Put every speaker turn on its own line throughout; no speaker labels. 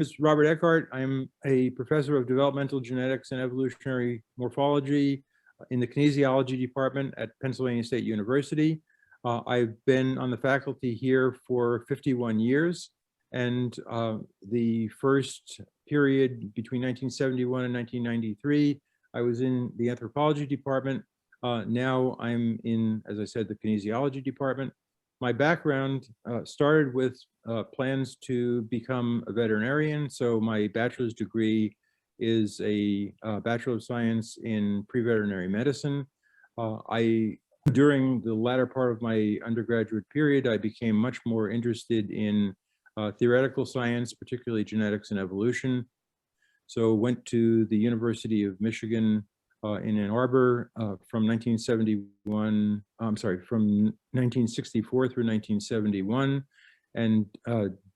is Robert Eckhardt. I'm a professor of developmental genetics and evolutionary morphology in the kinesiology department at Pennsylvania State University. I've been on the faculty here for 51 years, and the first period between 1971 and 1993, I was in the anthropology department. Now I'm in, as I said, the kinesiology department. My background started with plans to become a veterinarian. So my bachelor's degree is a Bachelor of Science in pre-veterinary medicine. During the latter part of my undergraduate period, I became much more interested in theoretical science, particularly genetics and evolution. So went to the University of Michigan in Ann Arbor from 1964 through 1971. And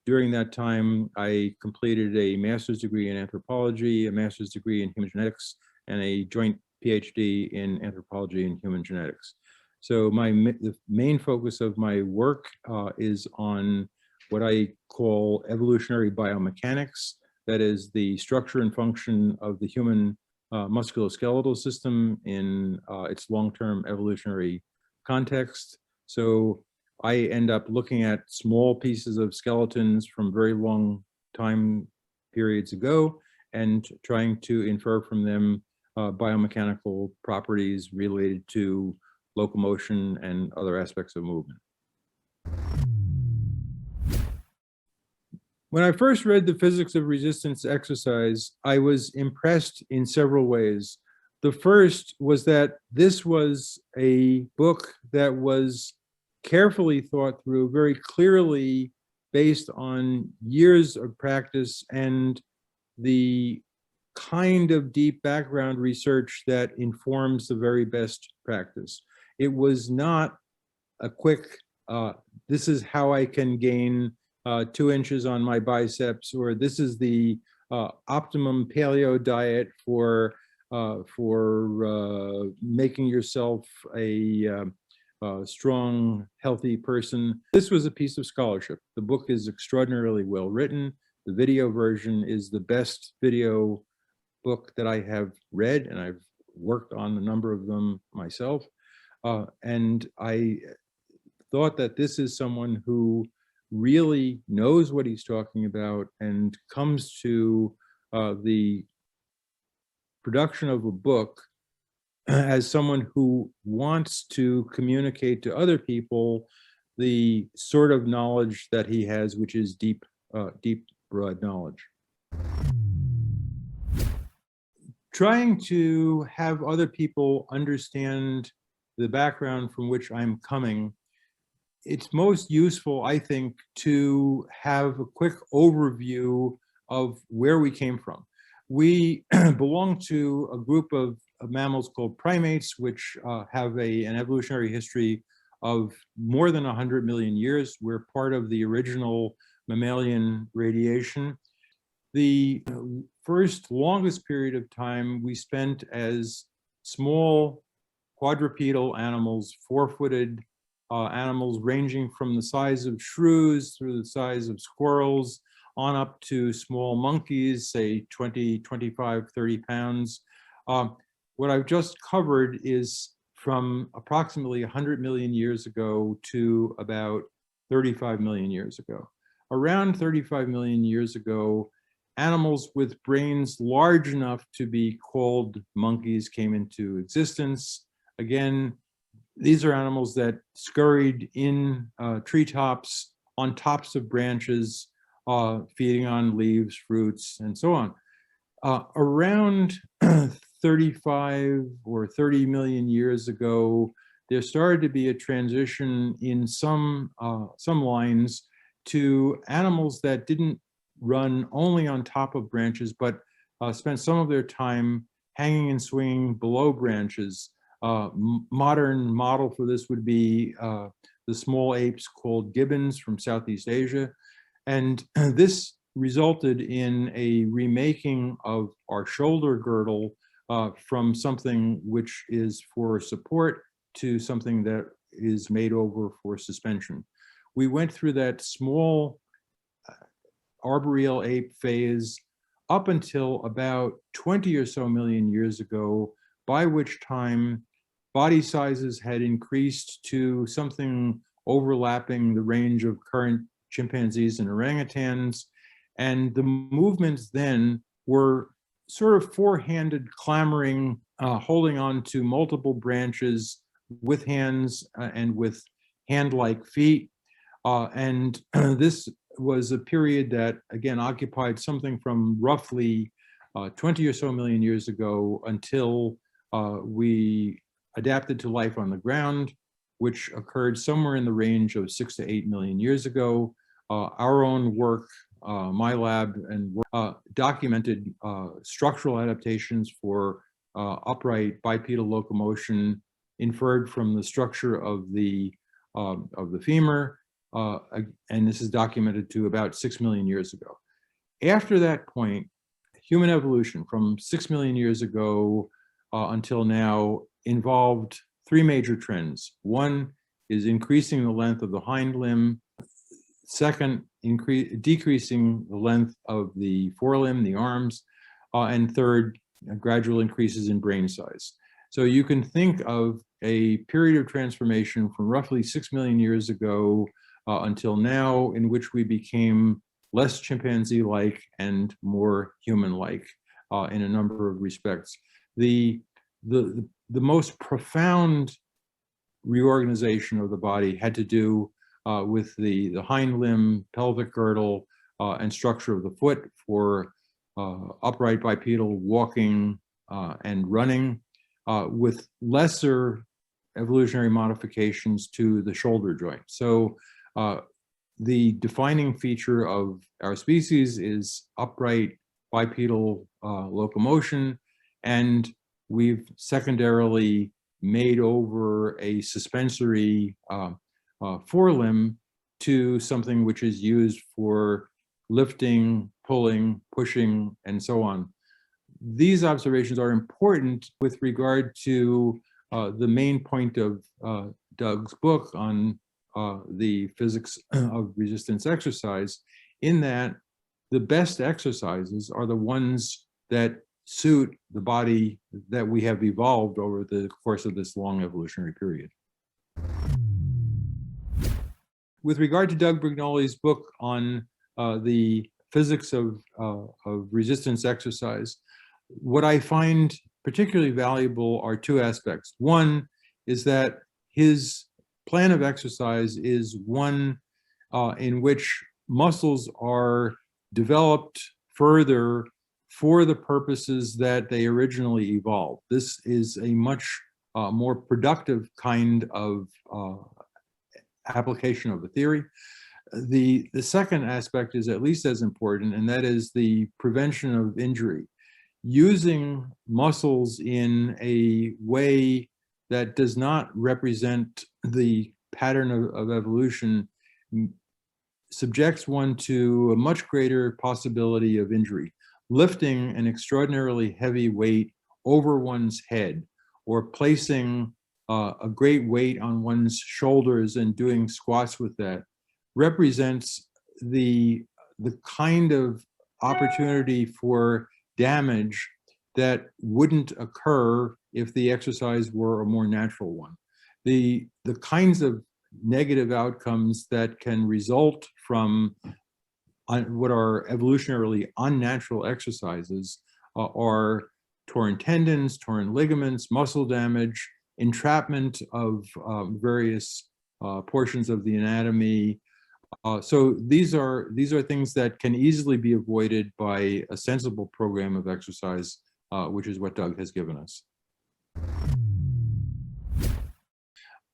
during that time, I completed a master's degree in anthropology, a master's degree in human genetics, and a joint Ph.D. in anthropology and human genetics. So the main focus of my work is on what I call evolutionary biomechanics, that is the structure and function of the human musculoskeletal system in its long-term evolutionary context. So I end up looking at small pieces of skeletons from very long time periods ago and trying to infer from them biomechanical properties related to locomotion and other aspects of movement. When I first read The Physics of Resistance Exercise, I was impressed in several ways. The first was that this was a book that was carefully thought through, very clearly based on years of practice and the kind of deep background research that informs the very best practice. It was not a quick, this is how I can gain 2 inches on my biceps, or this is the optimum paleo diet for making yourself a strong, healthy person. This was a piece of scholarship. The book is extraordinarily well written. The video version is the best video book that I have read, and I've worked on a number of them myself. And I thought that this is someone who really knows what he's talking about and comes to the production of a book as someone who wants to communicate to other people the sort of knowledge that he has, which is deep, broad knowledge. Trying to have other people understand the background from which I'm coming, it's most useful, I think, to have a quick overview of where we came from. We belong to a group of mammals called primates, which have an evolutionary history of more than 100 million years. We're part of the original mammalian radiation. The first longest period of time we spent as small quadrupedal animals, 4-footed animals ranging from the size of shrews through the size of squirrels on up to small monkeys, say 20, 25, 30 pounds. What I've just covered is from approximately 100 million years ago to about 35 million years ago. Around 35 million years ago, animals with brains large enough to be called monkeys came into existence. Again, these are animals that scurried in treetops, on tops of branches, feeding on leaves, fruits, and so on. Around 35 or 30 million years ago, there started to be a transition in some lines to animals that didn't run only on top of branches, but spent some of their time hanging and swinging below branches. Modern model for this would be the small apes called gibbons from Southeast Asia. And this resulted in a remaking of our shoulder girdle from something which is for support to something that is made over for suspension. We went through that small arboreal ape phase up until about 20 or so million years ago, by which time body sizes had increased to something overlapping the range of current chimpanzees and orangutans. And the movements then were sort of four-handed clambering, holding on to multiple branches with hands and with hand-like feet. And this was a period that, again, occupied something from roughly 20 or so million years ago until we adapted to life on the ground, which occurred somewhere in the range of 6 to 8 million years ago. Our own work, my lab, and documented structural adaptations for upright bipedal locomotion inferred from the structure of the femur, and this is documented to about 6 million years ago. After that point, human evolution from 6 million years ago until now involved three major trends. One is increasing the length of the hind limb. Second, decreasing the length of the forelimb, the arms. And third, gradual increases in brain size. So you can think of a period of transformation from roughly 6 million years ago until now, in which we became less chimpanzee-like and more human-like in a number of respects. The most profound reorganization of the body had to do with the hind limb, pelvic girdle, and structure of the foot for upright bipedal walking and running, with lesser evolutionary modifications to the shoulder joint. So the defining feature of our species is upright bipedal locomotion, and we've secondarily made over a suspensory forelimb to something which is used for lifting, pulling, pushing, and so on. These observations are important with regard to the main point of Doug's book on the physics of resistance exercise, in that the best exercises are the ones that suit the body that we have evolved over the course of this long evolutionary period. With regard to Doug Brignole's book on the physics of resistance exercise, what I find particularly valuable are two aspects. One is that his plan of exercise is one in which muscles are developed further for the purposes that they originally evolved. This is a much more productive kind of application of the theory. The second aspect is at least as important, and that is the prevention of injury. Using muscles in a way that does not represent the pattern of evolution subjects one to a much greater possibility of injury. Lifting an extraordinarily heavy weight over one's head, or placing a great weight on one's shoulders and doing squats with that, represents the kind of opportunity for damage that wouldn't occur if the exercise were a more natural one. The kinds of negative outcomes that can result from what are evolutionarily unnatural exercises are torn tendons, torn ligaments, muscle damage, entrapment of various portions of the anatomy. So these are things that can easily be avoided by a sensible program of exercise, which is what Doug has given us.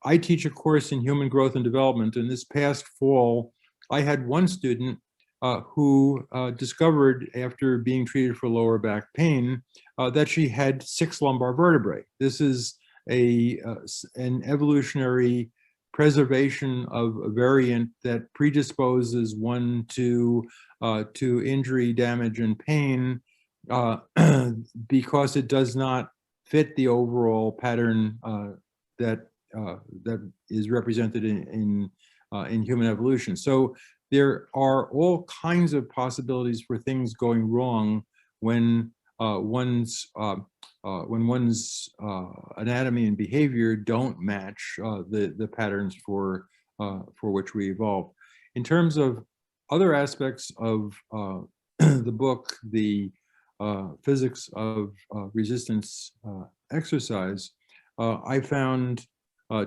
I teach a course in human growth and development, and this past fall, I had one student who discovered, after being treated for lower back pain, that she had 6 lumbar vertebrae. This is an evolutionary preservation of a variant that predisposes one to injury, damage, and pain because it does not fit the overall pattern that is represented in human evolution. So there are all kinds of possibilities for things going wrong when one's anatomy and behavior don't match the patterns for which we evolved. In terms of other aspects of the book, the physics of resistance exercise, I found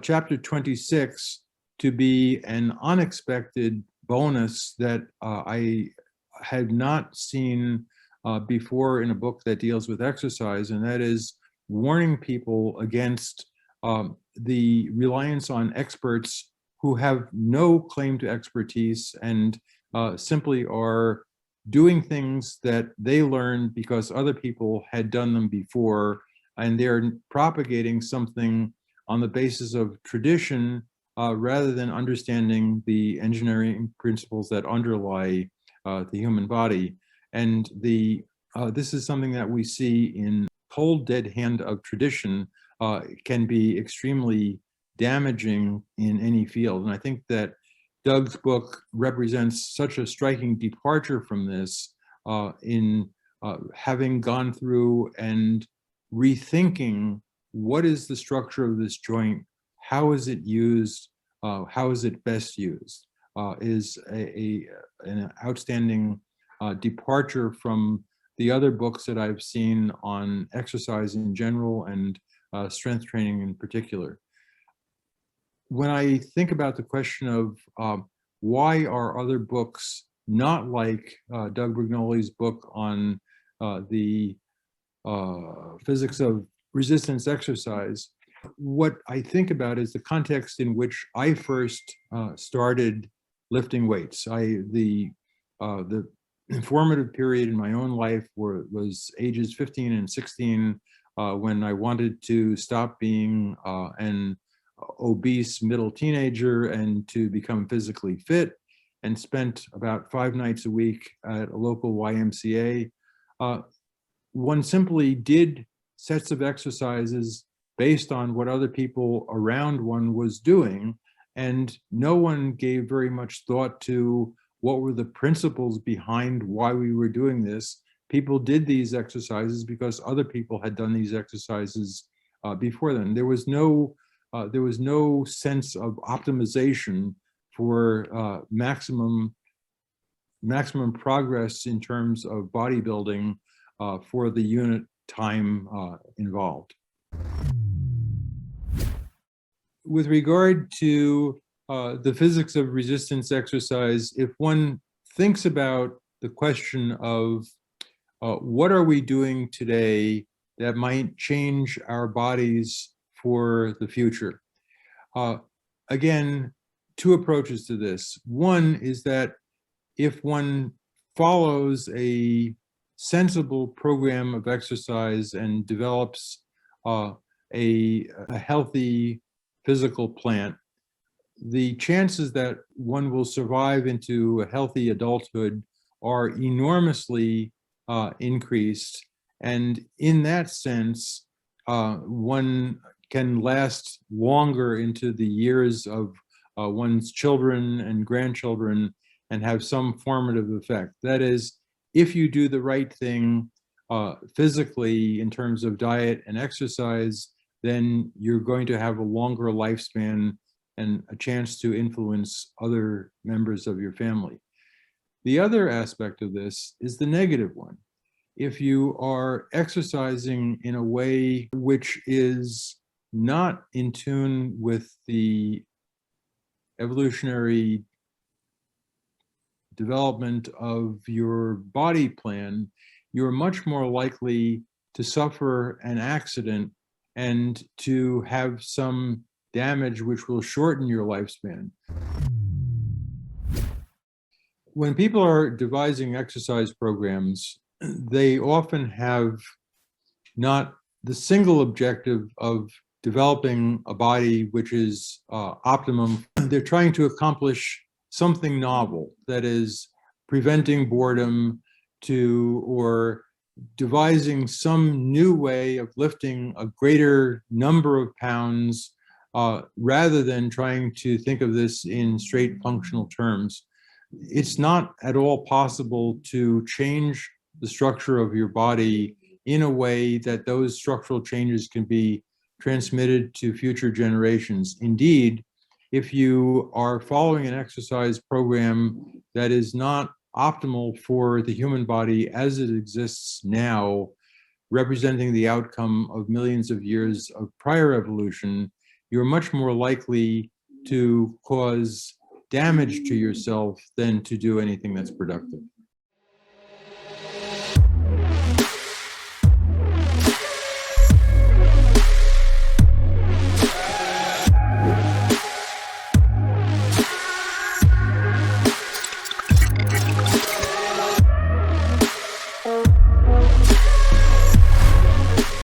chapter 26 to be an unexpected bonus that I had not seen before in a book that deals with exercise, and that is warning people against the reliance on experts who have no claim to expertise and simply are doing things that they learned because other people had done them before, and they're propagating something on the basis of tradition rather than understanding the engineering principles that underlie the human body. And this is something that we see in cold dead hand of tradition can be extremely damaging in any field. And I think that Doug's book represents such a striking departure from this in having gone through and rethinking what is the structure of this joint, how is it used, how is it best used, is an outstanding departure from the other books that I've seen on exercise in general and strength training in particular. When I think about the question of why are other books not like Doug Brignole's book on the physics of resistance exercise, what I think about is the context in which I first started lifting weights. The informative period in my own life was ages 15 and 16 when I wanted to stop being an obese middle teenager and to become physically fit, and spent about 5 nights a week at a local YMCA. One simply did sets of exercises based on what other people around one was doing, and no one gave very much thought to what were the principles behind why we were doing this. People did these exercises because other people had done these exercises before them. There was no sense of optimization for maximum progress in terms of bodybuilding for the unit time involved. With regard to the physics of resistance exercise, if one thinks about the question of what are we doing today that might change our bodies for the future? Again, 2 approaches to this. One is that if one follows a sensible program of exercise and develops a healthy physical plant, the chances that one will survive into a healthy adulthood are enormously increased. And in that sense, one can last longer into the years of one's children and grandchildren and have some formative effect. That is, if you do the right thing physically in terms of diet and exercise, then you're going to have a longer lifespan and a chance to influence other members of your family. The other aspect of this is the negative one. If you are exercising in a way which is not in tune with the evolutionary development of your body plan, you're much more likely to suffer an accident and to have some damage which will shorten your lifespan. When people are devising exercise programs, they often have not the single objective of developing a body which is optimum. They're trying to accomplish something novel, that is preventing boredom or devising some new way of lifting a greater number of pounds rather than trying to think of this in straight functional terms. it's not at all possible to change the structure of your body in a way that those structural changes can be transmitted to future generations. Indeed, if you are following an exercise program that is not optimal for the human body as it exists now, representing the outcome of millions of years of prior evolution, you're much more likely to cause damage to yourself than to do anything that's productive.